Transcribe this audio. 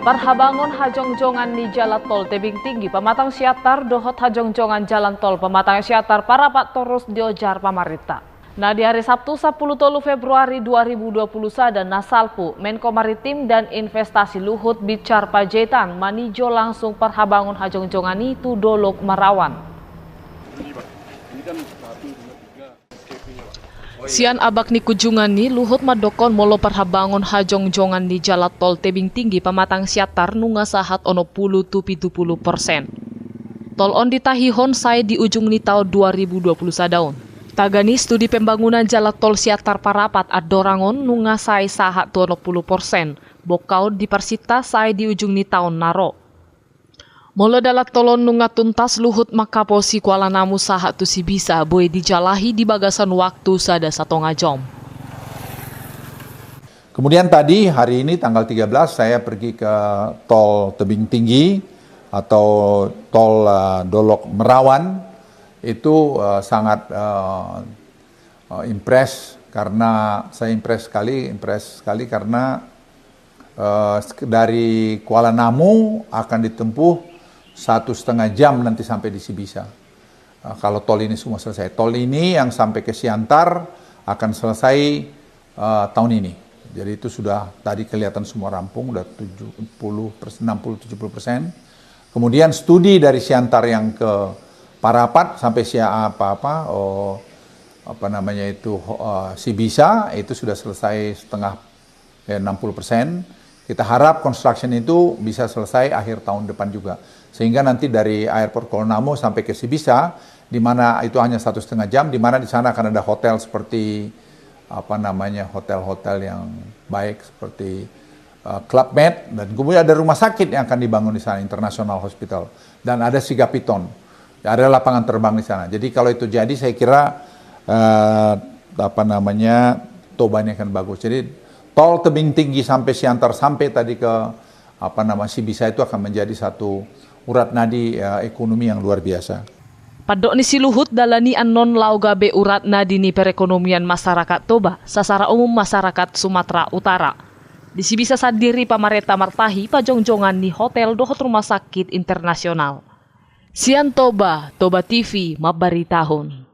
Parhabangon hajongjongan ni jalan tol tebing tinggi pematang siatar dohot hajongjongan jalan tol pematang siatar parapat terus diojar pamarita. Nah di hari Sabtu 10 Februari 2020 dan Nasalpu Menko Maritim dan Investasi Luhut Bicar Pajetan manijo langsung parhabangon hajongjongan itu dolok Marawan. Sian abak ni kujungan ni Luhut madokon molo parhabangon hajongjongan di jalan tol tebing tinggi pematang siatar nunga sahat ono 10-70%. Tol on ditahihon saya di ujung ni tahun 2020 sadaun. Tagani studi pembangunan jalan tol siatar parapat adorangon nunga saya sahat tu ono 10%. Bokau di Persita saya di ujung ni tahun naro. Molo dalat tolon nunga tuntas Luhut makaposi Kuala Namu sahat tu si bisa boy dijalahi di bagasan waktu sada 1 jam. Kemudian tadi hari ini tanggal 13 saya pergi ke tol tebing tinggi atau tol Dolok Merawan. Itu sangat impress karena saya impress sekali karena dari Kuala Namu akan ditempuh 1,5 jam nanti sampai di Sibisa. Kalau tol ini semua selesai. Tol ini yang sampai ke Siantar akan selesai tahun ini. Jadi itu sudah tadi kelihatan semua rampung, udah 60-70%. Kemudian studi dari Siantar yang ke Parapat sampai Sibisa itu sudah selesai setengah 60%. Kita harap construction itu bisa selesai akhir tahun depan juga. Sehingga nanti dari airport Kuala Namu sampai ke Sibisa, di mana itu hanya 1,5 jam, di mana di sana akan ada hotel seperti hotel-hotel yang baik seperti Club Med, dan kemudian ada rumah sakit yang akan dibangun di sana, International Hospital, dan ada Sigapiton, ada lapangan terbang di sana. Jadi kalau itu jadi, saya kira Toba ini akan bagus. Jadi tol tebing tinggi sampai Siantar sampai tadi ke Sibisa itu akan menjadi satu urat nadi ekonomi yang luar biasa. Padok ni si Luhut dalani anon laugabe urat nadi ni perekonomian masyarakat Toba, sasara umum masyarakat Sumatera Utara. Di Sibisa sadiri pamareta martahi pajongjongan ni hotel dohot rumah sakit internasional. Sian Toba, Toba TV, mabaritahon.